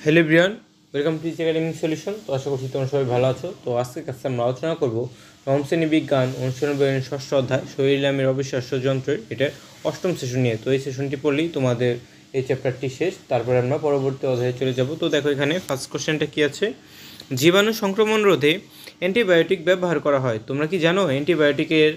Hello everyone, welcome to academic solution. তো আশা করছি তোমরা সবাই ভালো আছো। তো আজকে কাছে আমরা আলোচনা করবো নবম শ্রেণী বিজ্ঞান অনুশীলন বইয়ের ষষ্ঠ অধ্যায় শরীর নামের অবিশ্বাস্য যন্ত্রের এটা অষ্টম সেশন নিয়ে। তো এই সেশনটি পড়লেই তোমাদের এই চ্যাপ্টারটি শেষ, তারপরে আমরা পরবর্তী অধ্যায়ে চলে যাব। তো দেখো এখানে ফার্স্ট কোশ্চেনটা কী আছে, জীবাণু সংক্রমণ রোধে অ্যান্টিবায়োটিক ব্যবহার করা হয়। তোমরা কি জানো অ্যান্টিবায়োটিকের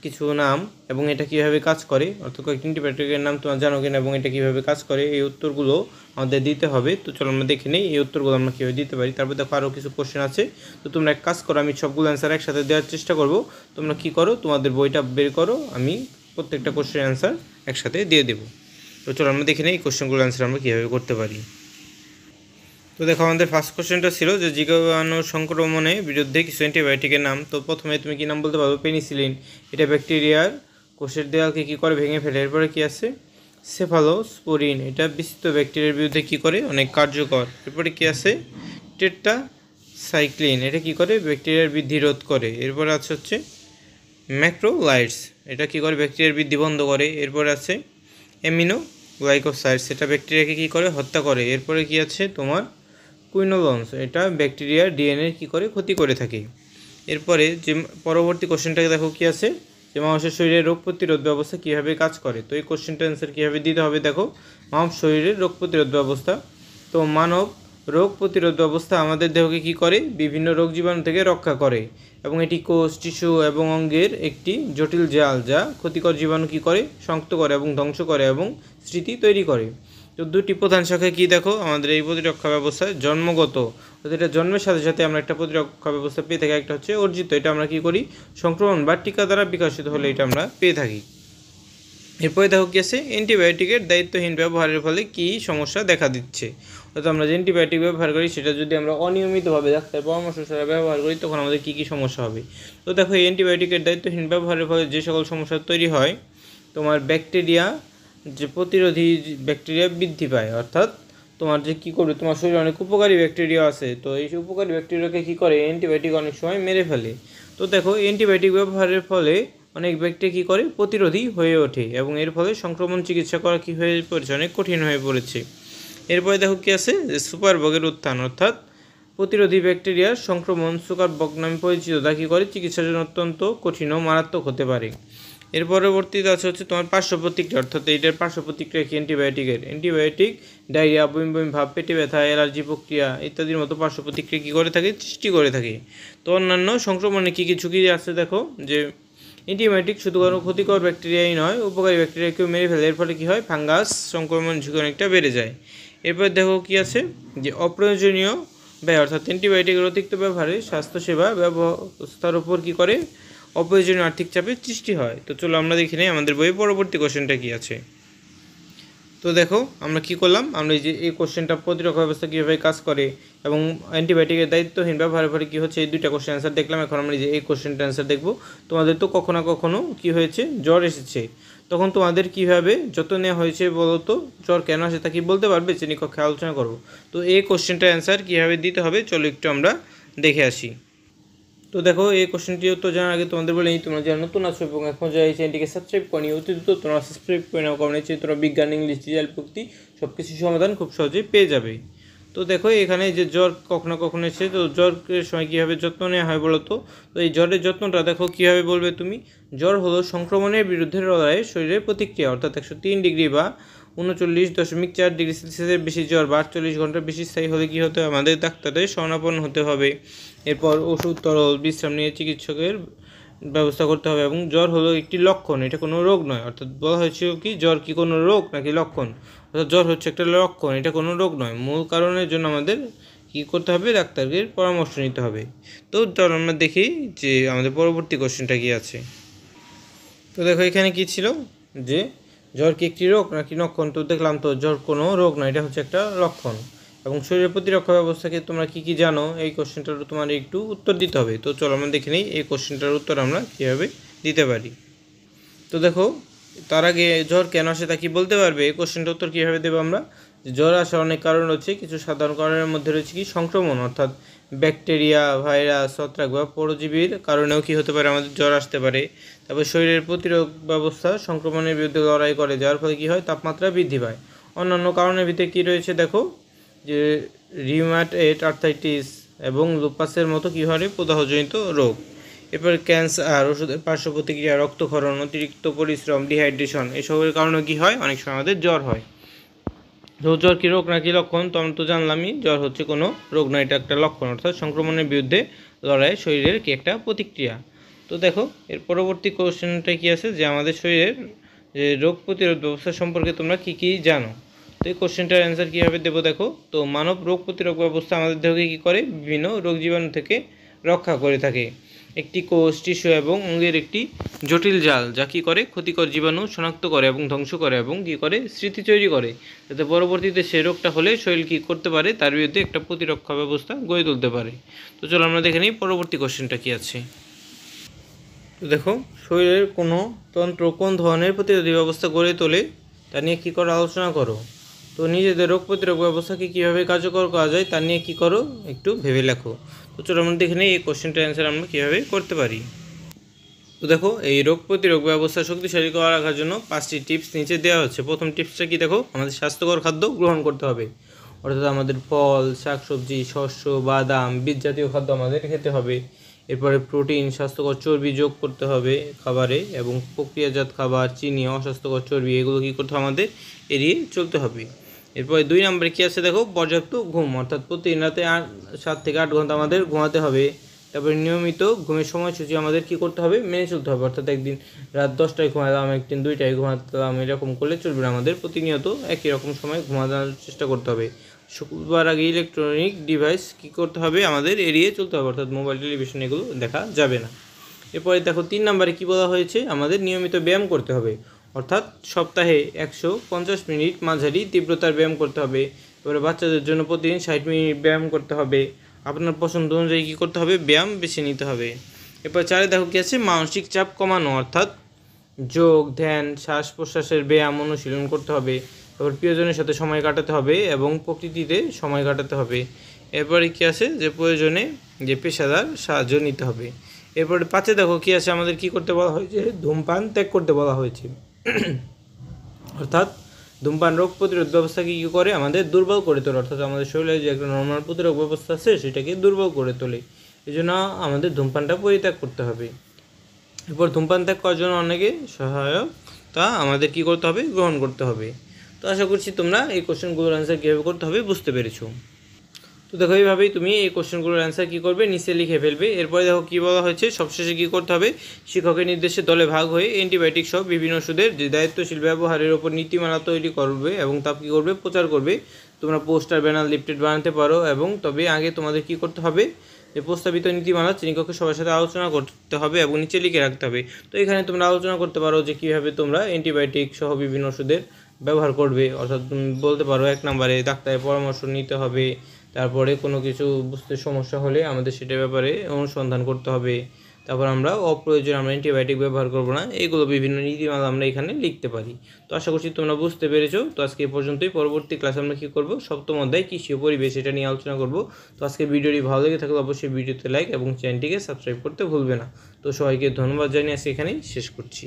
কিছু নাম এবং এটা কীভাবে কাজ করে? অর্থাৎ কয়েকটি অ্যান্টিবায়োটিকের নাম তোমরা জানো কিনা এবং এটা কীভাবে কাজ করে, এই উত্তরগুলো আমাদের দিতে হবে। তো চলো আমরা দেখে নিই এই উত্তরগুলো আমরা কীভাবে দিতে পারি। তারপর দেখো আরও কিছু কোশ্চেন আছে। তো তোমরা এক কাজ করো, আমি সবগুলো অ্যান্সার একসাথে দেওয়ার চেষ্টা করব। তোমরা কী করো, তোমাদের বইটা বের করো, আমি প্রত্যেকটা কোশ্চেন অ্যান্সার একসাথে দিয়ে দেবো। তো চলো আমরা দেখে নিই এই কোশ্চেনগুলো অ্যান্সার আমরা কীভাবে করতে পারি। তো দেখো আমাদের ফার্স্ট কোশ্চেনটা ছিল যে জীবাণু সংক্রমণের বিরুদ্ধে কিছু অ্যান্টিবায়োটিকের নাম। তো প্রথমে তুমি কী নাম বলতে পারবো? পেনিসিলিন। এটা ব্যাকটেরিয়ার কোষের দেওয়ালকে কী করে, ভেঙে ফেলে। এরপরে কী আছে? সেফালোস্পোরিন, এটা বিস্তৃত ব্যাকটেরিয়ার বিরুদ্ধে কী করে, অনেক কার্যকর। এরপরে কী আছে? টেট্রাসাইক্লিন, এটা কী করে, ব্যাকটেরিয়ার বৃদ্ধি রোধ করে। এরপরে আছে হচ্ছে ম্যাক্রোলাইটস, এটা কী করে, ব্যাকটেরিয়ার বৃদ্ধি বন্ধ করে। এরপরে আছে অ্যামিনো গ্লাইকোসাইডস, এটা ব্যাকটেরিয়াকে কী করে, হত্যা করে। এরপরে কী আছে তোমার কুইনোলন্স, এটা ব্যাকটেরিয়ার ডিএনএ কী করে, ক্ষতি করে থাকে। এরপরে যে পরবর্তী কোশ্চেনটাকে দেখো কী আছে, যে মানুষের শরীরে রোগ প্রতিরোধ ব্যবস্থা কীভাবে কাজ করে। তো এই কোশ্চেনটার অ্যান্সার কীভাবে দিতে হবে দেখো, মানব শরীরের রোগ প্রতিরোধ ব্যবস্থা। তো মানব রোগ প্রতিরোধ ব্যবস্থা আমাদের দেহকে কী করে, বিভিন্ন রোগ জীবাণু থেকে রক্ষা করে এবং এটি কোষ, টিস্যু এবং অঙ্গের একটি জটিল জাল যা ক্ষতিকর জীবাণু কী করে, শনাক্ত করে এবং ধ্বংস করে এবং স্মৃতি তৈরি করে। তো দুটি প্রধান শাখা কী দেখো আমাদের এই প্রতিরক্ষা ব্যবস্থায়, জন্মগত, এটা জন্মের সাথে সাথে আমরা একটা প্রতিরক্ষা ব্যবস্থা পেয়ে থাকি। একটা হচ্ছে অর্জিত, এটা আমরা কী করি, সংক্রমণ বা টিকা দ্বারা বিকশিত হলে এটা আমরা পেয়ে থাকি। এরপরে দেখো কী আছে, অ্যান্টিবায়োটিকের দায়িত্বহীন ব্যবহারের ফলে কী সমস্যা দেখা দিচ্ছে। অর্থাৎ আমরা যে অ্যান্টিবায়োটিক ব্যবহার করি সেটা যদি আমরা অনিয়মিতভাবে ডাক্তারের পরামর্শ ছাড়া ব্যবহার করি তখন আমাদের কী কী সমস্যা হবে। তো দেখো এই অ্যান্টিবায়োটিকের দায়িত্বহীন ব্যবহারের ফলে যে সকল সমস্যা তৈরি হয়, তোমার ব্যাকটেরিয়া, যে প্রতিরোধী ব্যাকটেরিয়া বৃদ্ধি পায়। অর্থাৎ তোমার যে কী করবে, তোমার শরীরে অনেক উপকারী ব্যাকটেরিয়া আছে, তো এই উপকারী ব্যাকটেরিয়াকে কী করে, অ্যান্টিবায়োটিক অনেক সময় মেরে ফেলে। তো দেখো অ্যান্টিবায়োটিক ব্যবহারের ফলে অনেক ব্যাকটেরিয়া কী করে, প্রতিরোধী হয়ে ওঠে এবং এর ফলে সংক্রমণ চিকিৎসা করা কী হয়ে পড়েছে, অনেক কঠিন হয়ে পড়েছে। এরপরে দেখো কী আছে, যে সুপারবগের উত্থান, অর্থাৎ প্রতিরোধী ব্যাকটেরিয়ার সংক্রমণ সুপারবগ নামে পরিচিত, তা কী করে, চিকিৎসার জন্য অত্যন্ত কঠিন ও মারাত্মক হতে পারে। এর পরবর্তীতে আছে হচ্ছে তোমার পার্শ্ব প্রতিক্রিয়া, অর্থাৎ এইটার পার্শ্ব প্রতিক্রিয়া কি অ্যান্টিবায়োটিকের, অ্যান্টিবায়োটিক ডায়রিয়া, বমি বমি ভাব, পেটে ব্যথা, অ্যালার্জি প্রক্রিয়া ইত্যাদির মতো পার্শ্ব প্রতিক্রিয়া কী করে থাকে, সৃষ্টি করে থাকে। তো অন্যান্য সংক্রমণে কী কী ঝুঁকি আছে দেখো, যে অ্যান্টিবায়োটিক শুধু কোনো ক্ষতিকর ব্যাকটেরিয়াই নয়, উপকারী ব্যাকটেরিয়াকেও মেরে ফেলে। এর ফলে কী হয়, ফাঙ্গাস সংক্রমণ ঝুঁকি অনেকটা বেড়ে যায়। এরপর দেখো কী আছে, যে অপ্রয়োজনীয় ব্যয়, অর্থাৎ অ্যান্টিবায়োটিকের অতিরিক্ত ব্যবহারে স্বাস্থ্যসেবা ব্যবস্থার উপর কী করে, অপ্রয়োজনীয় আর্থিক চাপের সৃষ্টি হয়। তো চলো আমরা দেখে নিই আমাদের বইয়ে পরবর্তী কোশ্চেনটা কী আছে। তো দেখো আমরা কী করলাম, আমরা এই যে এই কোশ্চেনটা প্রতিরক্ষা ব্যবস্থা কীভাবে কাজ করে এবং অ্যান্টিবায়োটিকের দায়িত্বহীন ব্যবহারের ফলে কী হচ্ছে, এই দুইটা কোশ্চেন অ্যান্সার দেখলাম। এখন আমরা যে এই কোশ্চেনটা অ্যান্সার দেখবো, তোমাদের তো কখনো না কখনো কী হয়েছে, জ্বর এসেছে, তখন তোমাদের কীভাবে যত্ন নেওয়া হয়েছে বলো তো, জ্বর কেন আসে তা কি বলতে পারবে, শ্রেণীকক্ষে আলোচনা করবো। তো এই কোশ্চেনটার অ্যান্সার কীভাবে দিতে হবে চলো একটু আমরা দেখে আসি। তো দেখো এই কোশ্চেনটি উত্তর জানার আগে তোমাদের বলে নিই, তোমরা যারা নতুন আছো এবং এখন যারা এই চ্যানেলটিকে সাবস্ক্রাইব করনি, অতি দ্রুত তোমরা সাবস্ক্রাইব করে নাও, কারণ এই তোমরা বিজ্ঞান, ইংলিশ, ডিজিটাল প্রযুক্তি সব কিছু সমাধান খুব সহজেই পেয়ে যাবে। তো দেখো এখানে যে জ্বর কখনো কখনো এসে, তো জ্বরের সময় কীভাবে যত্ন নেওয়া হয় বলো তো। তো এই জ্বরের যত্নটা দেখো কীভাবে বলবে তুমি, জ্বর হলো সংক্রমণের বিরুদ্ধে লড়াইয়ের শরীরের প্রতিক্রিয়া, অর্থাৎ 103 ডিগ্রি বা 39.4 ডিগ্রি সেলসিয়াসের বেশি জ্বর বা 48 ঘন্টার বেশি স্থায়ী হলে কী হতে হবে, আমাদের ডাক্তারের শরণাপন্ন হতে হবে। এরপর ওষুধ, তরল বিশ্রাম নিয়ে চিকিৎসকের ব্যবস্থা করতে হবে। এবং জ্বর হলো একটি লক্ষণ, এটা কোনো রোগ নয়। অর্থাৎ বলা হয়েছিল কি, জ্বর কি কোনো রোগ নাকি লক্ষণ, অর্থাৎ জ্বর হচ্ছে একটা লক্ষণ, এটা কোনো রোগ নয়। মূল কারণের জন্য আমাদের কী করতে হবে, ডাক্তারের পরামর্শ নিতে হবে। তো চলো আমরা দেখি যে আমাদের পরবর্তী কোশ্চেনটা কী আছে। তো দেখো এখানে কী ছিল, যে জ্বর কি একটি রোগ নাকি লক্ষণ। তো দেখলাম তো জ্বর কোনো রোগ নয়, এটা হচ্ছে একটা লক্ষণ। এবং শরীরের প্রতিরক্ষা ব্যবস্থাকে তোমরা কী কী জানো, এই কোশ্চেনটার তোমার একটু উত্তর দিতে হবে। তো চলো আমরা দেখে নিই এই কোশ্চেনটার উত্তর আমরা কীভাবে দিতে পারি। তো দেখো তার আগে জ্বর কেন আসে তা কি বলতে পারবে, এই কোশ্চেনটার উত্তর কীভাবে দেবো আমরা। জ্বর আসার অনেক কারণ রয়েছে, কিছু সাধারণ কারণের মধ্যে রয়েছে কি, সংক্রমণ, অর্থাৎ ব্যাকটেরিয়া, ভাইরাস, ছত্রাক বা পরজীবীর কারণেও কী হতে পারে, আমাদের জ্বর আসতে পারে। তারপর শরীরের প্রতিরোধ ব্যবস্থা সংক্রমণের বিরুদ্ধে লড়াই করে, যার ফলে কী হয়, তাপমাত্রা বৃদ্ধি পায়। অন্যান্য কারণের ভিতরে কী রয়েছে দেখো, যে রিউমাটয়েড আর্থ্রাইটিস এবং লুপাসের মতো কী হয় প্রদাহজনিত রোগ। এরপর ক্যান্সার, ওষুধের পার্শ্ব প্রতিক্রিয়া, রক্তক্ষরণ, অতিরিক্ত পরিশ্রম, ডিহাইড্রেশন এসবের কারণে কী হয়, অনেক সময় আমাদের জ্বর হয়। তো জ্বর কী রোগ নাকি লক্ষণ, তো আমরা তো জানলামই জ্বর হচ্ছে কোনো রোগ না, এটা একটা লক্ষণ, অর্থাৎ সংক্রমণের বিরুদ্ধে লড়াই শরীরের কি একটা প্রতিক্রিয়া। তো দেখো এর পরবর্তী কোশ্চেনটা কী আছে, যে আমাদের শরীরের যে রোগ প্রতিরোধ ব্যবস্থা সম্পর্কে তোমরা কী কী জানো। তো এই কোশ্চেনটার অ্যান্সার কীভাবে দেবো দেখো। তো মানব রোগ প্রতিরোধ ব্যবস্থা আমাদের দেহকে কী করে, বিভিন্ন রোগ জীবাণু থেকে রক্ষা করে থাকে। একটি কোষ, টিস্যু এবং অঙ্গের একটি জটিল জাল যা কী করে, ক্ষতিকর জীবাণু শনাক্ত করে এবং ধ্বংস করে এবং কী করে, স্মৃতি তৈরি করে, যাতে পরবর্তীতে সে রোগটা হলে শরীর কী করতে পারে, তার বিরুদ্ধে একটা প্রতিরক্ষা ব্যবস্থা গড়ে তুলতে পারে। তো চলো আমরা দেখে নিই পরবর্তী কোশ্চেনটা কী আছে। তো দেখো শরীরের কোনো তন্ত্র কোন ধরনের প্রতিরোধী ব্যবস্থা গড়ে তোলে তা নিয়ে কী করো, আলোচনা করো। তো নিজেদের রোগ প্রতিরোধ ব্যবস্থাকে কীভাবে কার্যকর করা যায় তা নিয়ে কী করো, একটু ভেবে লেখো। তো চলো আমরা দেখে নিই এই কোশ্চেনটার অ্যান্সার আমরা কীভাবে করতে পারি। তো দেখো এই রোগ প্রতিরোধ ব্যবস্থা শক্তিশালী করে রাখার জন্য 5টি টিপস নিচে দেওয়া হচ্ছে। প্রথম টিপসটা কি দেখো, আমাদের স্বাস্থ্যকর খাদ্য গ্রহণ করতে হবে, অর্থাৎ আমাদের ফল, শাকসবজি, শস্য, বাদাম, বীজ জাতীয় খাদ্য আমাদের খেতে হবে। এরপরে প্রোটিন, স্বাস্থ্যকর চর্বি যোগ করতে হবে খাবারে, এবং প্রক্রিয়াজাত খাবার, চিনি, অস্বাস্থ্যকর চর্বি এগুলো কী করতে হবে, আমাদের এড়িয়ে চলতে হবে। এরপরে 2 নম্বরে কী আছে দেখো, পর্যাপ্ত ঘুম, অর্থাৎ প্রতিদিন রাতে 7 থেকে 8 ঘন্টা আমাদের ঘুমাতে হবে। তারপরে নিয়মিত ঘুমের সময়সূচি আমাদের কী করতে হবে, মেনে চলতে হবে, অর্থাৎ একদিন রাত 10টায় ঘুমালাম, একদিন 2টায় ঘুমালাম, এরকম করলে চলবে না, আমাদের প্রতিনিয়ত একই রকম সময় ঘুমানোর চেষ্টা করতে হবে। শুক্রবার আগে ইলেকট্রনিক ডিভাইস কী করতে হবে, আমাদের এড়িয়ে চলতে হবে, অর্থাৎ মোবাইল, টেলিভিশন এগুলো দেখা যাবে না। এরপরে দেখো 3 নম্বরে কী বলা হয়েছে, আমাদের নিয়মিত ব্যায়াম করতে হবে, অর্থাৎ সপ্তাহে 150 মিনিট মাঝারি তীব্রতার ব্যায়াম করতে হবে। এবারে বাচ্চাদের জন্য প্রতিদিন 60 মিনিট ব্যায়াম করতে হবে। আপনার পছন্দ অনুযায়ী কী করতে হবে, ব্যায়াম বেছে নিতে হবে। এরপর 4 দেখো কী আছে, মানসিক চাপ কমানো, অর্থাৎ যোগ, ধ্যান, শ্বাস প্রশ্বাসের ব্যায়াম অনুশীলন করতে হবে। তারপর প্রিয়জনের সাথে সময় কাটাতে হবে এবং প্রকৃতিতে সময় কাটাতে হবে। এরপরে কী আছে, যে প্রয়োজনে যে পেশাদার সাহায্য নিতে হবে। এরপরে 5 দেখো কী আছে, আমাদের কী করতে বলা হয়েছে, ধূমপান ত্যাগ করতে বলা হয়েছে। অর্থাৎ ধূমপান রোগ প্রতিরোধ ব্যবস্থাকে কী করে, আমাদের দুর্বল করে তোলে, অর্থাৎ আমাদের শরীরে যে একটা নর্মাল প্রতিরোধ ব্যবস্থা আছে সেটাকে দুর্বল করে তোলে। এই জন্য আমাদের ধূমপানটা পরিত্যাগ করতে হবে। এরপর ধূমপান ত্যাগ করার জন্য অনেকে সহায়তা আমাদের কী করতে হবে, গ্রহণ করতে হবে। তো আশা করছি তোমরা এই কোশ্চেনগুলোর অ্যান্সার কীভাবে করতে হবে বুঝতে পেরেছো। তো দেখো এইভাবেই তুমি এই কোশ্চেনগুলোর অ্যান্সার কী করবে, নিচে লিখে ফেলবে। এরপরে দেখো কী বলা হয়েছে, সবশেষে কী করতে হবে, শিক্ষকের নির্দেশে দলে ভাগ হয়ে অ্যান্টিবায়োটিক সহ বিভিন্ন ওষুধের যে দায়িত্বশীল ব্যবহারের ওপর নীতিমালা তৈরি করবে এবং তা কী করবে, প্রচার করবে। তোমরা পোস্টার, ব্যানার, লিফলেট বানাতে পারো, এবং তবে আগে তোমাদের কী করতে হবে, যে প্রস্তাবিত নীতিমালা শ্রেণীকক্ষে সবার সাথে আলোচনা করতে হবে এবং নিচে লিখে রাখতে হবে। তো এখানে তোমরা আলোচনা করতে পারো যে কীভাবে তোমরা অ্যান্টিবায়োটিক সহ বিভিন্ন ওষুধের ব্যবহার করবে, অর্থাৎ তুমি বলতে পারো 1 নম্বরে ডাক্তারের পরামর্শ নিতে হবে। তারপরে কোনো কিছু বুঝতে সমস্যা হলে আমাদের সেটার ব্যাপারে অনুসন্ধান করতে হবে। তারপর আমরা অপ্রয়োজনে আমরা অ্যান্টিবায়োটিক ব্যবহার করব না, এইগুলো বিভিন্ন নীতিমালা আমরা এখানে লিখতে পারি। তো আশা করছি তোমরা বুঝতে পেরেছো। তো আজকে এই পর্যন্তই, পরবর্তী ক্লাসে আমরা কী করবো, 7ম অধ্যায় কৃষি ও পরিবেশ এটা নিয়ে আলোচনা করব। তো আজকে ভিডিওটি ভালো লেগে থাকলে অবশ্যই ভিডিওতে লাইক এবং চ্যানেলটিকে সাবস্ক্রাইব করতে ভুলবে না। তো সবাইকে ধন্যবাদ জানিয়ে আজকে এখানেই শেষ করছি।